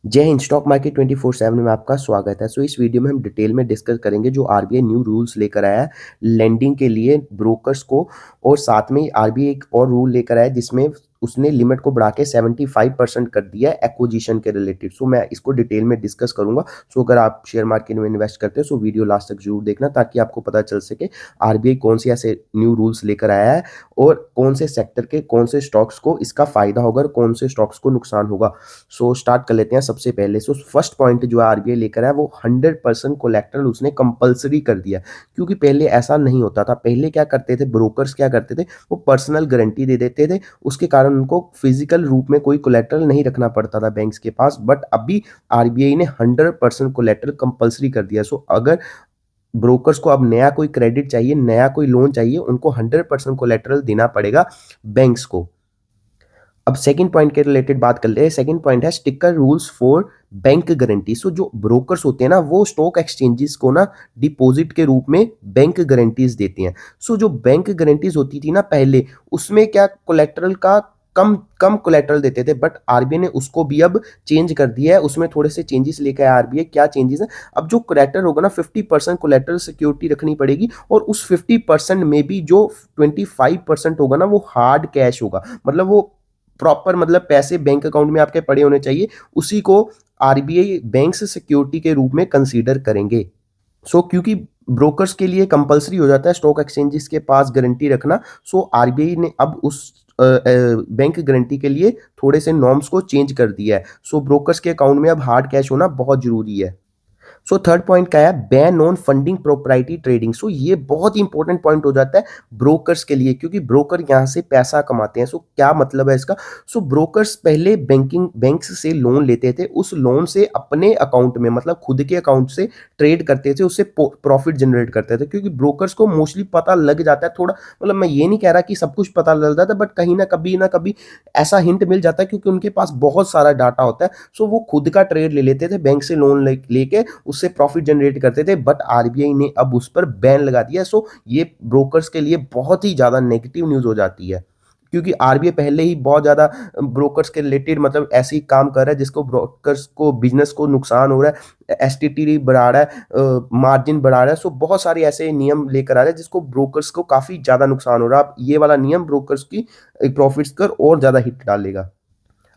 जय Hind. Stock market 24/7 में आपका स्वागत है। इस वीडियो में हम डिटेल में डिस्कस करेंगे जो आरबीआई न्यू रूल्स लेकर आया है लेंडिंग के लिए ब्रोकर्स को, और साथ में आरबीआई एक और रूल लेकर आया है जिसमें उसने लिमिट को बढ़ा के 75% कर दिया है एक्विजिशन के रिलेटेड। मैं इसको डिटेल में डिस्कस करूंगा। अगर आप शेयर मार्केट में इन्वेस्ट करते हो वीडियो लास्ट तक जरूर देखना ताकि आपको पता चल सके आरबीआई कौन से ऐसे न्यू रूल्स लेकर आया है और कौन से सेक्टर के कौन से स्टॉक्स को इसका फायदा होगा और कौन से स्टॉक्स को नुकसान होगा। स्टार्ट कर लेते हैं सबसे पहले। फर्स्ट पॉइंट जो आरबीआई लेकर है वो 100% कोलेक्ट्रल उसने कंपलसरी कर दिया, क्योंकि पहले ऐसा नहीं होता था। पहले क्या करते थे ब्रोकर्स, क्या करते थे वो पर्सनल गारंटी दे देते थे, उसके कारण उनको फिजिकल रूप में कोई कोलेक्ट्रल नहीं रखना पड़ता था बैंक्स के पास। बट अभी आरबीआई ने 100% कोलेक्ट्रल कंपलसरी कर दिया। अगर ब्रोकर्स को अब नया कोई क्रेडिट चाहिए, नया कोई लोन चाहिए, उनको 100% कोलेक्ट्रल देना पड़ेगा बैंक्स को। अब सेकंड पॉइंट के रिलेटेड बात कर ले। सेकंड पॉइंट है sticker rules for bank guarantee. जो ब्रोकर्स होते हैं ना वो स्टॉक एक्सचेंजेस को ना डिपॉजिट के रूप में बैंक गारंटीज देते हैं। जो बैंक गारंटीज होती थी ना पहले, उसमें क्या कोलेक्ट्रल का कम कम कोलेट्रल देते थे, बट आरबीआई ने उसको भी अब चेंज कर दिया है। उसमें थोड़े से चेंजेस लेकर आया आरबीआई। क्या चेंजेस है? अब जो कोलेट्रल होगा ना 50% कोलेट्रल सिक्योरिटी रखनी पड़ेगी, और उस 50% में भी जो 25% होगा ना वो हार्ड कैश होगा। मतलब वो प्रॉपर, मतलब पैसे बैंक अकाउंट में आपके पड़े होने चाहिए, उसी को आरबीआई बैंक्स सिक्योरिटी के रूप में कंसीडर करेंगे। क्योंकि ब्रोकर्स के लिए कंपलसरी हो जाता है स्टॉक एक्सचेंजेस के पास गारंटी रखना, आरबीआई ने अब उस बैंक गारंटी के लिए थोड़े से नॉर्म्स को चेंज कर दिया है। ब्रोकर्स के अकाउंट में अब हार्ड कैश होना बहुत जरूरी है। थर्ड पॉइंट क्या है? Ban on funding proprietary trading. ये बहुत ही इंपॉर्टेंट पॉइंट हो जाता है ब्रोकर्स के लिए, क्योंकि ब्रोकर यहां से पैसा कमाते हैं। क्या मतलब है इसका? ब्रोकर्स पहले बैंक्स से लोन लेते थे, उस लोन से अपने अकाउंट में, मतलब खुद के अकाउंट से ट्रेड करते थे, उससे प्रॉफिट जनरेट करते थे। क्योंकि ब्रोकर्स को मोस्टली पता लग जाता है थोड़ा, मतलब मैं ये नहीं कह रहा कि सब कुछ पता लग जाता है, बट कहीं ना कभी ऐसा हिंट मिल जाता है, क्योंकि उनके पास बहुत सारा डाटा होता है। वो खुद का ट्रेड ले लेते थे, बैंक से लोन लेके उससे प्रॉफिट जनरेट करते थे। बट आरबीआई ने अब उस पर बैन लगा दिया। ये ब्रोकर्स के लिए बहुत ही ज्यादा नेगेटिव न्यूज हो जाती है, क्योंकि आरबीआई पहले ही बहुत ज्यादा ब्रोकर्स के रिलेटेड, मतलब ऐसे ही काम कर रहा है जिसको ब्रोकर्स को बिजनेस को नुकसान हो रहा है, एसटीटी बढ़ा रहा है, मार्जिन बढ़ा रहा है। बहुत सारे ऐसे नियम लेकर आ रहे हैं जिसको ब्रोकर्स को काफी ज्यादा नुकसान हो रहा है। अब ये वाला नियम ब्रोकर्स की प्रॉफिट्स कर और ज्यादा हिट डालेगा।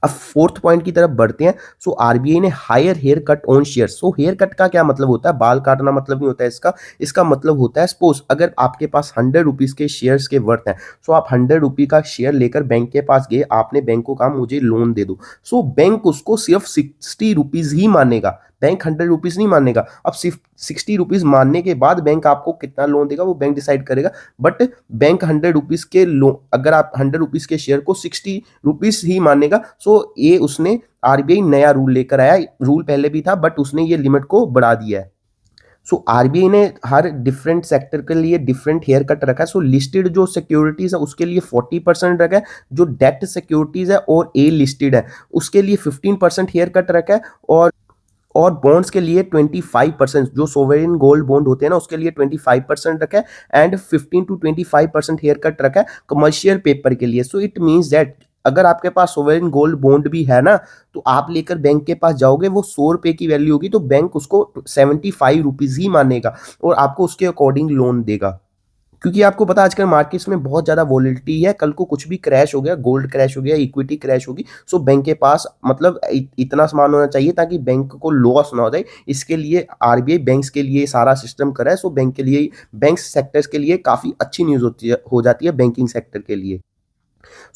अब फोर्थ पॉइंट की तरफ बढ़ते हैं। आरबीआई ने higher haircut on share. Haircut का क्या मतलब होता है? बाल काटना मतलब नहीं होता है इसका। इसका मतलब होता है, सपोज अगर आपके पास 100 रुपीज के शेयर्स के वर्थ हैं, आप 100 रुपी का शेयर लेकर बैंक के पास गए, आपने बैंक को कहा मुझे लोन दे दो। बैंक उसको सिर्फ 60 रुपीज ही मानेगा, बैंक 100 रुपीज नहीं मानेगा। अब सिर्फ 60 रुपीज मानने के बाद बैंक आपको कितना लोन देगा वो बैंक डिसाइड करेगा। बट बैंक 100 रुपीज के लोन, अगर आप 100 रुपीज के शेयर को 60 रुपीज ही मानेगा। ये उसने आरबीआई नया रूल लेकर आया। रूल पहले भी था बट उसने ये लिमिट को बढ़ा दिया है। आरबीआई ने हर डिफरेंट सेक्टर के लिए डिफरेंट हेयर कट रखा है। लिस्टेड जो सिक्योरिटीज है उसके लिए 40% रखा है, जो डेट सिक्योरिटीज है और ए लिस्टेड है उसके लिए 15% हेयर कट रखा है, और बॉन्ड्स के लिए 25%, जो सोवरेन गोल्ड बॉन्ड होते हैं ना उसके लिए 25% रखा है, एंड 15 to 25% हेयर कट रखा है कमर्शियल पेपर के लिए। इट मीन्स दैट अगर आपके पास सोवरेन गोल्ड बॉन्ड भी है ना, तो आप लेकर बैंक के पास जाओगे, वो 100 रुपए की वैल्यू होगी तो बैंक उसको 75 रुपीज ही मानेगा और आपको उसके अकॉर्डिंग लोन देगा। क्योंकि आपको पता है आजकल मार्केट्स में बहुत ज्यादा वॉलिटिलिटी है, कल को कुछ भी क्रैश हो गया, गोल्ड क्रैश हो गया, इक्विटी क्रैश होगी, बैंक के पास मतलब इतना सामान होना चाहिए ताकि बैंक को लॉस ना हो जाए। इसके लिए आरबीआई बैंक्स के लिए सारा सिस्टम करा है। बैंक के लिए, बैंक सेक्टर्स के लिए काफी अच्छी न्यूज होती है, हो जाती है बैंकिंग सेक्टर के लिए।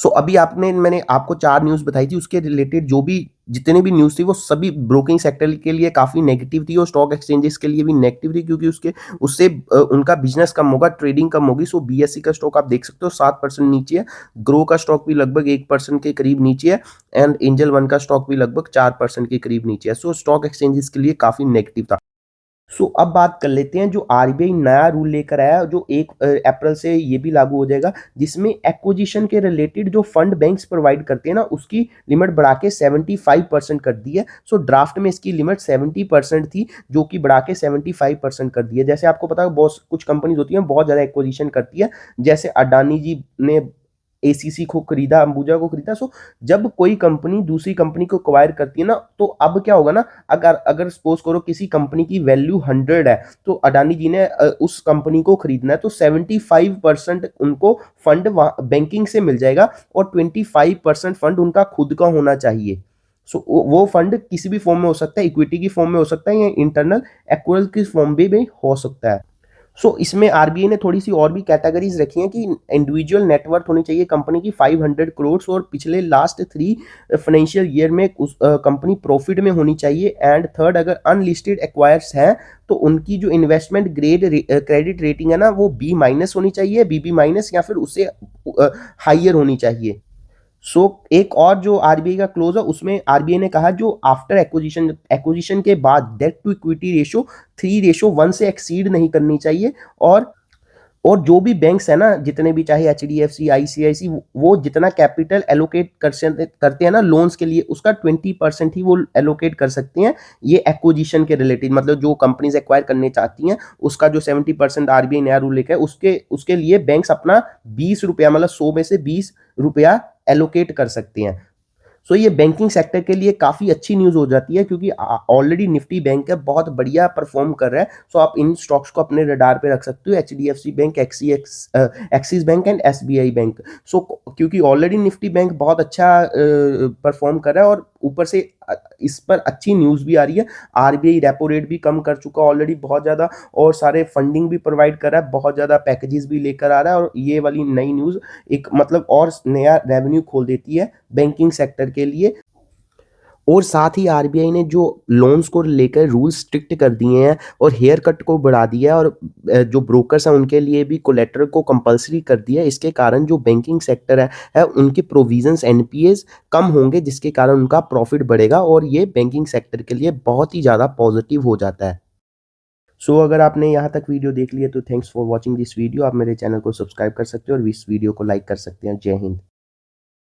अभी मैंने आपको 4 न्यूज़ बताई थी, उसके रिलेटेड जो भी जितनी भी न्यूज़ थी वो सभी ब्रोकिंग सेक्टर के लिए काफ़ी नेगेटिव थी और स्टॉक एक्सचेंजेस के लिए भी नेगेटिव थी, क्योंकि उससे उनका बिजनेस कम होगा, ट्रेडिंग कम होगी। बीएससी का स्टॉक आप देख सकते हो 7% नीचे है, ग्रो का स्टॉक भी लगभग 1% के करीब नीचे है, एंड एंजल वन का स्टॉक भी लगभग 4% के करीब नीचे है। स्टॉक एक्सचेंजेस के लिए काफ़ी नेगेटिव था। अब बात कर लेते हैं जो आरबीआई नया रूल लेकर आया, जो 1 अप्रैल से ये भी लागू हो जाएगा, जिसमें एक्विजिशन के रिलेटेड जो फंड बैंक्स प्रोवाइड करते हैं ना उसकी लिमिट बढ़ा के 75% कर दी है। ड्राफ्ट में इसकी लिमिट 70% थी, जो कि बढ़ा के 75% कर दी है। जैसे आपको पता है बहुत कुछ कंपनीज होती हैं बहुत ज़्यादा एक्विजिशन करती है, जैसे अडानी जी ने एसीसी को खरीदा, अंबुजा को खरीदा। सो जब कोई कंपनी दूसरी कंपनी को एक्वायर करती है ना, तो अब क्या होगा ना, अगर अगर सपोज करो किसी कंपनी की वैल्यू 100 है, तो अडानी जी ने उस कंपनी को खरीदना है, तो 75% उनको फंड बैंकिंग से मिल जाएगा और 25% फंड उनका खुद का होना चाहिए। सो वो फंड किसी भी फॉर्म में हो सकता है, इक्विटी की फॉर्म में हो सकता है या इंटरनल एक्रूअल की फॉर्म में भी हो सकता है। सो इसमें आरबीआई ने थोड़ी सी और भी कैटेगरीज रखी हैं कि इंडिविजुअल नेटवर्थ होनी चाहिए कंपनी की 500 करोड़ और पिछले लास्ट 3 फाइनेंशियल ईयर में उस कंपनी प्रॉफिट में होनी चाहिए। एंड थर्ड, अगर अनलिस्टेड एक्वायर्स हैं तो उनकी जो इन्वेस्टमेंट ग्रेड क्रेडिट रेटिंग है ना, वो बी- होनी चाहिए, बीबी- या फिर उससे हाइयर होनी चाहिए। सो एक और जो आरबीआई का क्लोज है, उसमें आरबीआई ने कहा जो आफ्टर एक्विजिशन एक्विजिशन के बाद डेट टू इक्विटी रेशियो 3:1 से एक्सीड नहीं करनी चाहिए। और जो भी बैंक्स है ना, जितने भी, चाहे एचडीएफसी, आईसीआईसी, वो जितना कैपिटल एलोकेट करते हैं ना लोन्स के लिए, उसका 20% ही वो एलोकेट कर सकते हैं ये एक्विजिशन के रिलेटेड। मतलब जो कंपनीज एक्वायर करने चाहती हैं, उसका जो 70% आरबीआई नया रूल लेकर है, उसके उसके लिए बैंक्स अपना 20 रुपया, मतलब 100 में से 20 रुपया एलोकेट कर सकते हैं। सो ये बैंकिंग सेक्टर के लिए काफ़ी अच्छी न्यूज़ हो जाती है, क्योंकि ऑलरेडी निफ्टी बैंक है, बहुत बढ़िया परफॉर्म कर रहा है। सो आप इन स्टॉक्स को अपने रडार पे रख सकते हो, HDFC bank, Axis bank and SBI bank. So क्योंकि ऑलरेडी निफ्टी बैंक बहुत अच्छा परफॉर्म कर रहा है, और ऊपर से इस पर अच्छी न्यूज़ भी आ रही है। आरबीआई रेपो रेट भी कम कर चुका ऑलरेडी बहुत ज़्यादा, और सारे फंडिंग भी प्रोवाइड कर रहा है, बहुत ज़्यादा पैकेजेस भी लेकर आ रहा है। और ये वाली नई न्यूज़ एक मतलब और नया रेवेन्यू खोल देती है बैंकिंग सेक्टर के लिए। और साथ ही आरबीआई ने जो लोन्स को लेकर रूल स्ट्रिक्ट कर दिए हैं और हेयर कट को बढ़ा दिया है, और जो ब्रोकर्स हैं उनके लिए भी कोलेटरल को कंपलसरी कर दिया है। इसके कारण जो बैंकिंग सेक्टर है उनके प्रोविजंस एनपीएस कम होंगे, जिसके कारण उनका प्रॉफिट बढ़ेगा, और ये बैंकिंग सेक्टर के लिए बहुत ही ज़्यादा पॉजिटिव हो जाता है। सो अगर आपने यहाँ तक वीडियो देख लिया तो thanks for watching this video. आप मेरे चैनल को सब्सक्राइब कर सकते हो और इस वीडियो को लाइक कर सकते हैं। जय हिंद।